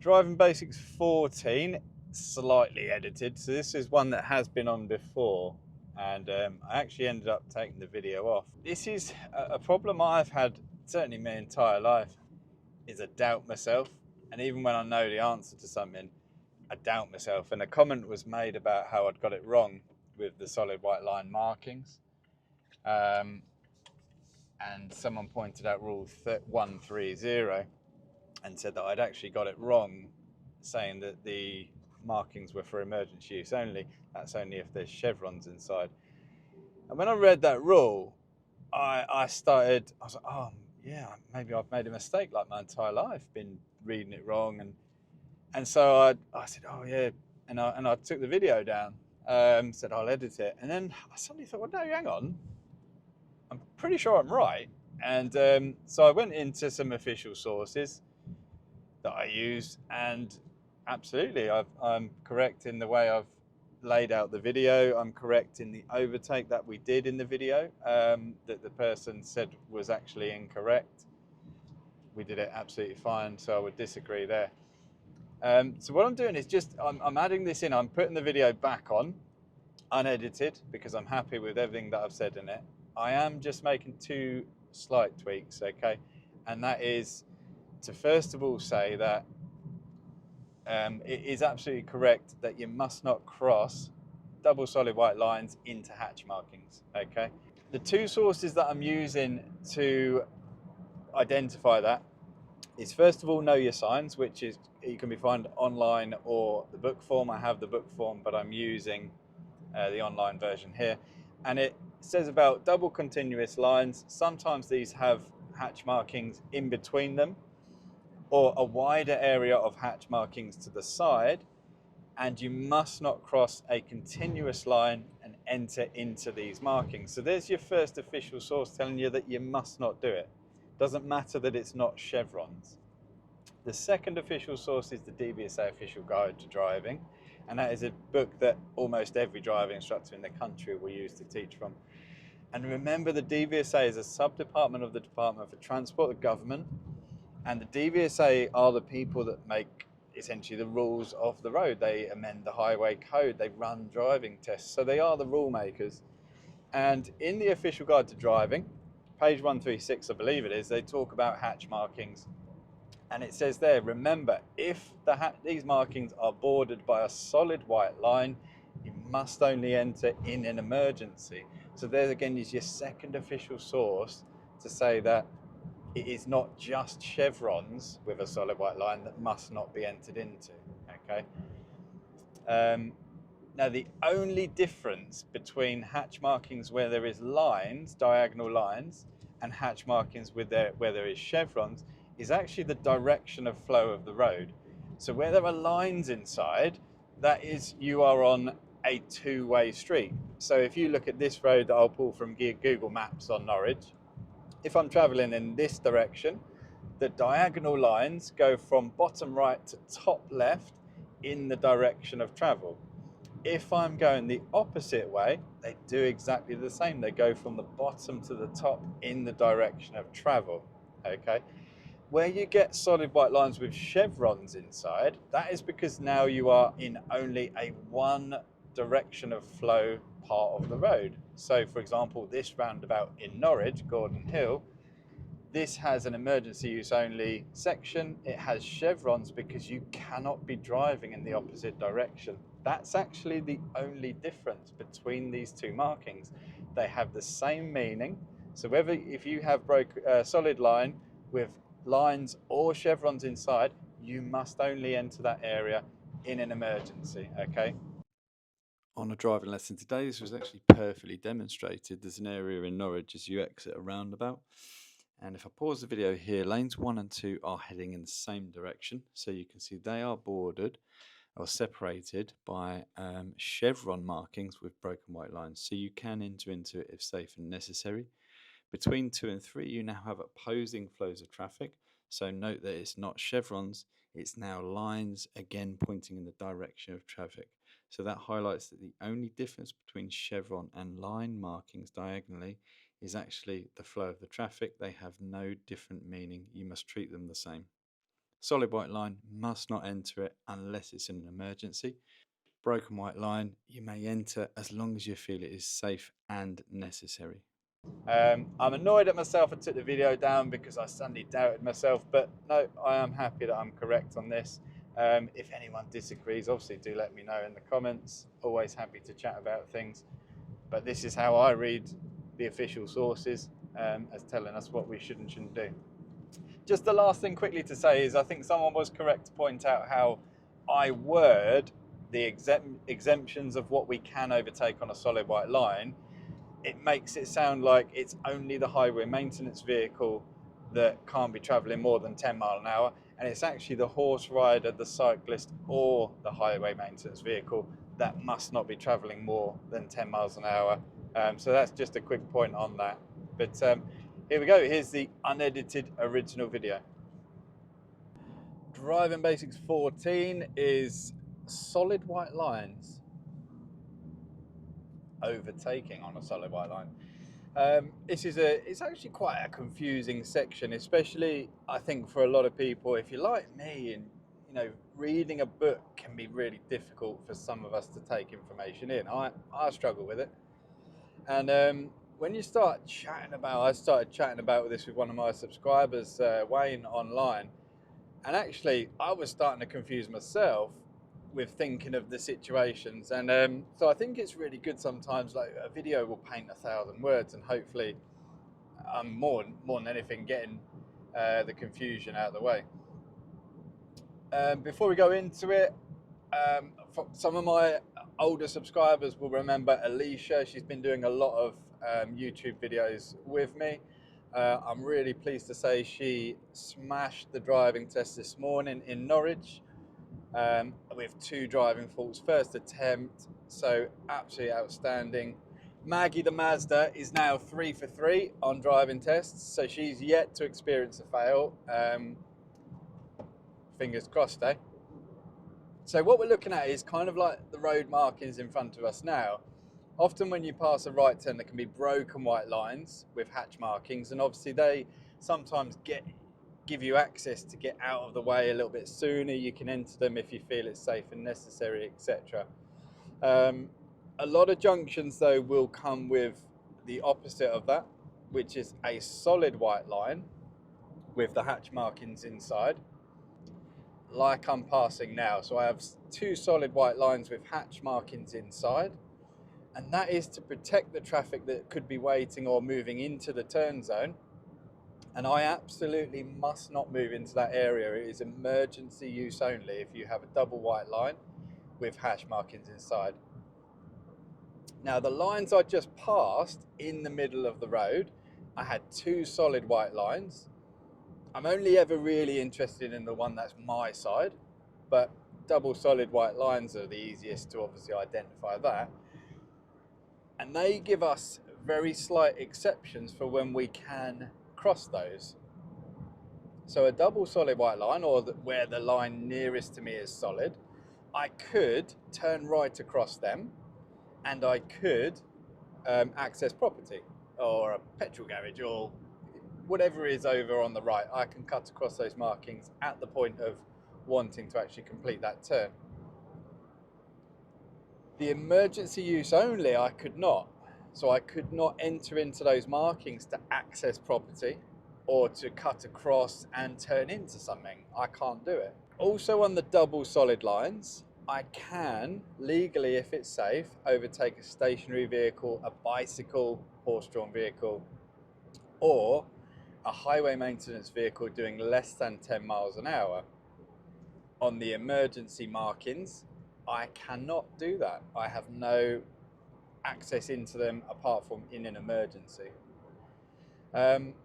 Driving Basics 14, slightly edited. So this is one that has been on before, and I actually ended up taking the video off. This is a problem I've had certainly my entire life, is I doubt myself. And even when I know the answer to something, I doubt myself. And a comment was made about how I'd got it wrong with the solid white line markings. And someone pointed out rule 130 and said that I'd actually got it wrong, saying that the markings were for emergency use only. That's only if there's chevrons inside. And when I read that rule, I was like, oh yeah, maybe I've made a mistake like my entire life, been reading it wrong. And so I said, oh yeah, and I took the video down, said I'll edit it. And then I suddenly thought, well, no, hang on, I'm pretty sure I'm right. And so I went into some official sources that I use, and absolutely, I'm correct in the way I've laid out the video. I'm correct in the overtake that we did in the video, that the person said was actually incorrect. We did it absolutely fine, so I would disagree there. So what I'm doing is just, I'm adding this in. I'm putting the video back on, unedited, because I'm happy with everything that I've said in it. I am just making two slight tweaks, okay? And that is to first of all say that it is absolutely correct that you must not cross double solid white lines into hatch markings, okay? The two sources that I'm using to identify that is, first of all, Know Your Signs, which is, you can be found online or the book form. I have the book form, but I'm using the online version here. And it says about double continuous lines. Sometimes these have hatch markings in between them, or a wider area of hatch markings to the side, and you must not cross a continuous line and enter into these markings. So there's your first official source telling you that you must not do it. Doesn't matter that it's not chevrons. The second official source is the DVSA Official Guide to Driving, and that is a book that almost every driving instructor in the country will use to teach from. And remember, the DVSA is a sub-department of the Department for Transport, the government, and the DVSA are the people that make essentially the rules of the road. They amend the highway code, they run driving tests, so they are the rule makers. And in the Official Guide to Driving, page 136, I believe it is, they talk about hatch markings. And it says there, remember, if these markings are bordered by a solid white line, you must only enter in an emergency. So there again is your second official source to say that it is not just chevrons with a solid white line that must not be entered into, okay? Now, the only difference between hatch markings where there is lines, diagonal lines, and hatch markings where there is chevrons is actually the direction of flow of the road. So where there are lines inside, that is, you are on a two-way street. So if you look at this road that I'll pull from Google Maps on Norwich, if I'm traveling in this direction, the diagonal lines go from bottom right to top left in the direction of travel. If I'm going the opposite way, they do exactly the same. They go from the bottom to the top in the direction of travel, okay? Where you get solid white lines with chevrons inside, that is because now you are in only a one direction of flow part of the road. So for example, this roundabout in Norwich, Gordon Hill, this has an emergency use only section. It has chevrons because you cannot be driving in the opposite direction. That's actually the only difference between these two markings. They have the same meaning. So if you have solid line with lines or chevrons inside, you must only enter that area in an emergency, okay? On a driving lesson today, this was actually perfectly demonstrated. There's an area in Norwich as you exit a roundabout. And if I pause the video here, lanes 1 and 2 are heading in the same direction. So you can see they are bordered or separated by chevron markings with broken white lines. So you can enter into it if safe and necessary. Between 2 and 3, you now have opposing flows of traffic. So note that it's not chevrons, it's now lines, again pointing in the direction of traffic. So that highlights that the only difference between chevron and line markings diagonally is actually the flow of the traffic. They have no different meaning. You must treat them the same. Solid white line, must not enter it unless it's an emergency. Broken white line, you may enter as long as you feel it is safe and necessary. I'm annoyed at myself I took the video down because I suddenly doubted myself, but no, I am happy that I'm correct on this. If anyone disagrees, obviously do let me know in the comments. Always happy to chat about things, but this is how I read the official sources as telling us what we should and shouldn't do. Just the last thing quickly to say is I think someone was correct to point out how I word the exemptions of what we can overtake on a solid white line. It makes it sound like it's only the highway maintenance vehicle that can't be travelling more than 10 miles an hour, and it's actually the horse rider, the cyclist, or the highway maintenance vehicle that must not be travelling more than 10 miles an hour. So that's just a quick point on that. But here we go. Here's the unedited original video. Driving Basics 14 is solid white lines. Overtaking on a solid white line. It's actually quite a confusing section, especially I think for a lot of people. If you're like me, and reading a book can be really difficult for some of us to take information in. I struggle with it, and when you start chatting about, I started chatting about this with one of my subscribers, Wayne, online, and actually I was starting to confuse myself with thinking of the situations, and so I think it's really good sometimes, like a video will paint 1,000 words, and hopefully I'm more than anything getting the confusion out of the way. Before we go into it, some of my older subscribers will remember Alicia. She's been doing a lot of YouTube videos with me. I'm really pleased to say she smashed the driving test this morning in Norwich. With 2 driving faults, first attempt, so absolutely outstanding. Maggie the Mazda is now 3 for 3 on driving tests, so she's yet to experience a fail. Fingers crossed, eh? So what we're looking at is kind of like the road markings in front of us now. Often when you pass a right turn, there can be broken white lines with hatch markings, and obviously they sometimes give you access to get out of the way a little bit sooner. You can enter them if you feel it's safe and necessary, etc. A lot of junctions though will come with the opposite of that, which is a solid white line with the hatch markings inside, like I'm passing now. So I have 2 solid white lines with hatch markings inside, and that is to protect the traffic that could be waiting or moving into the turn zone. And I absolutely must not move into that area. It is emergency use only if you have a double white line with hash markings inside. Now the lines I just passed in the middle of the road, I had 2 solid white lines. I'm only ever really interested in the one that's my side, but double solid white lines are the easiest to obviously identify that. And they give us very slight exceptions for when we can cross those. So a double solid white line, or where the line nearest to me is solid, I could turn right across them, and I could access property or a petrol garage or whatever is over on the right. I can cut across those markings at the point of wanting to actually complete that turn. The emergency use only, I could not. So I could not enter into those markings to access property or to cut across and turn into something. I can't do it. Also on the double solid lines, I can legally, if it's safe, overtake a stationary vehicle, a bicycle, horse-drawn vehicle, or a highway maintenance vehicle doing less than 10 miles an hour. On the emergency markings, I cannot do that. I have no access into them apart from in an emergency.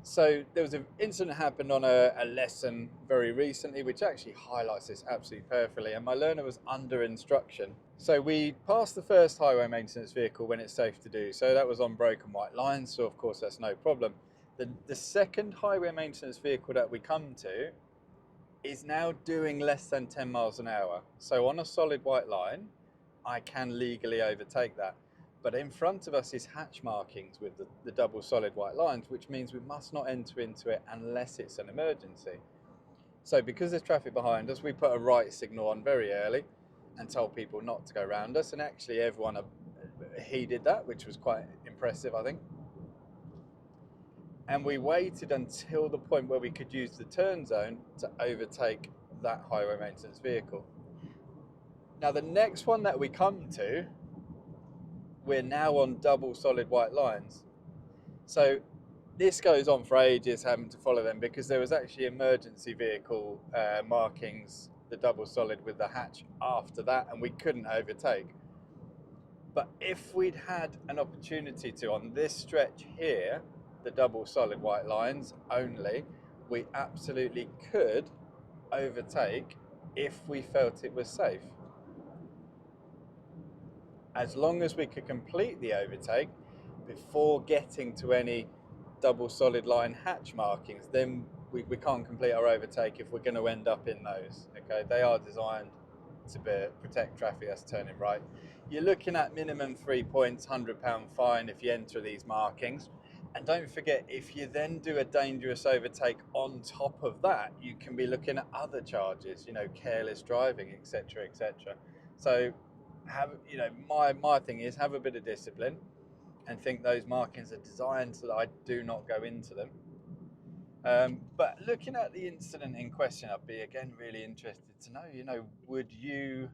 So there was an incident happened on a lesson very recently, which actually highlights this absolutely perfectly, and my learner was under instruction. So we passed the first highway maintenance vehicle when it's safe to do so. That was on broken white lines, so of course that's no problem. The second highway maintenance vehicle that we come to is now doing less than 10 miles an hour. So on a solid white line, I can legally overtake that. But in front of us is hatch markings with the double solid white lines, which means we must not enter into it unless it's an emergency. So because there's traffic behind us, we put a right signal on very early and told people not to go around us, and actually everyone heeded that, which was quite impressive, I think. And we waited until the point where we could use the turn zone to overtake that highway maintenance vehicle. Now the next one that we come to, we're now on double solid white lines. So this goes on for ages, having to follow them, because there was actually emergency vehicle markings, the double solid with the hatch after that, and we couldn't overtake. But if we'd had an opportunity to, on this stretch here, the double solid white lines only, we absolutely could overtake if we felt it was safe. As long as we could complete the overtake before getting to any double solid line hatch markings, then we can't complete our overtake if we're going to end up in those. Okay, they are designed to protect traffic that's turning right. You're looking at minimum 3 points, £100 fine if you enter these markings. And don't forget, if you then do a dangerous overtake on top of that, you can be looking at other charges, careless driving, etc., etc. So my thing is, have a bit of discipline and think those markings are designed so that I do not go into them. But looking at the incident in question, I'd be again really interested to know, would you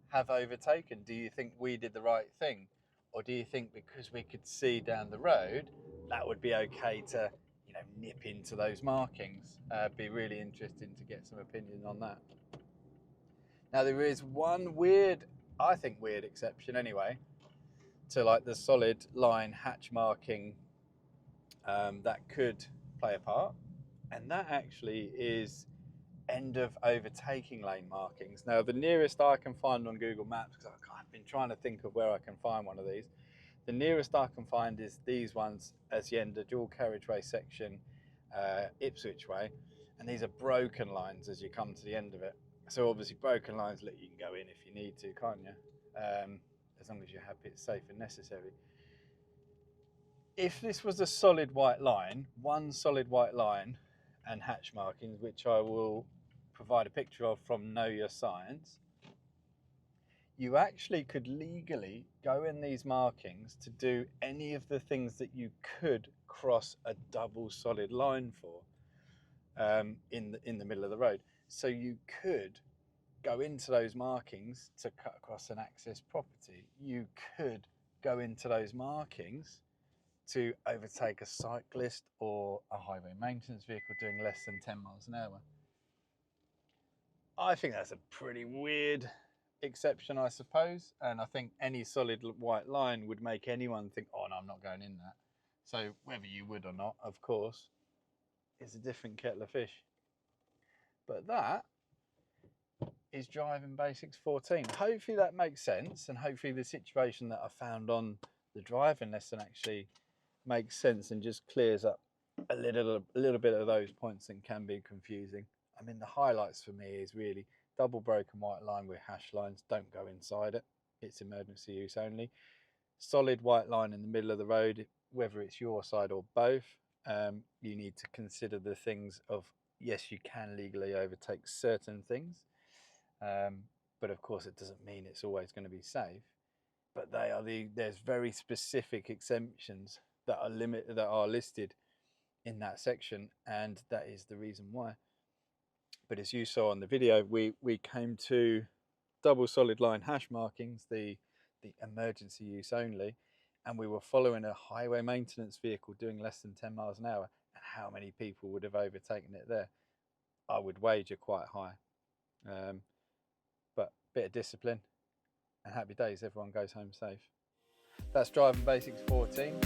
have overtaken? Do you think we did the right thing? Or do you think because we could see down the road, that would be okay to, nip into those markings? Be really interesting to get some opinion on that. Now there is one I think weird exception anyway, to like the solid line hatch marking that could play a part, and that actually is end of overtaking lane markings. Now the nearest I can find on Google Maps, because I've been trying to think of where I can find one of these, the nearest I can find is these ones as the end of dual carriageway section, Ipswich way, and these are broken lines as you come to the end of it. So obviously broken lines let you can go in if you need to, can't you? As long as you're happy it's safe and necessary. If this was a solid white line, one solid white line and hatch markings, which I will provide a picture of from Know Your Signs, you actually could legally go in these markings to do any of the things that you could cross a double solid line for in the middle of the road. So you could go into those markings to cut across an access property. You could go into those markings to overtake a cyclist or a highway maintenance vehicle doing less than 10 miles an hour. I think that's a pretty weird exception, I suppose, and I think any solid white line would make anyone think, oh no, I'm not going in that. So whether you would or not, of course, is a different kettle of fish. But that is Driving Basics 14. Hopefully that makes sense, and hopefully the situation that I found on the driving lesson actually makes sense and just clears up a little bit of those points that can be confusing. I mean, the highlights for me is really double broken white line with hash lines. Don't go inside it. It's emergency use only. Solid white line in the middle of the road, whether it's your side or both. You need to consider the things of, yes, you can legally overtake certain things. But of course, it doesn't mean it's always going to be safe. But there's very specific exemptions that are listed in that section, and that is the reason why. But as you saw on the video, we came to double solid line hash markings, the emergency use only, and we were following a highway maintenance vehicle doing less than 10 miles an hour. And how many people would have overtaken it there? I would wager quite high. But a bit of discipline and happy days, everyone goes home safe. That's Driving Basics 14.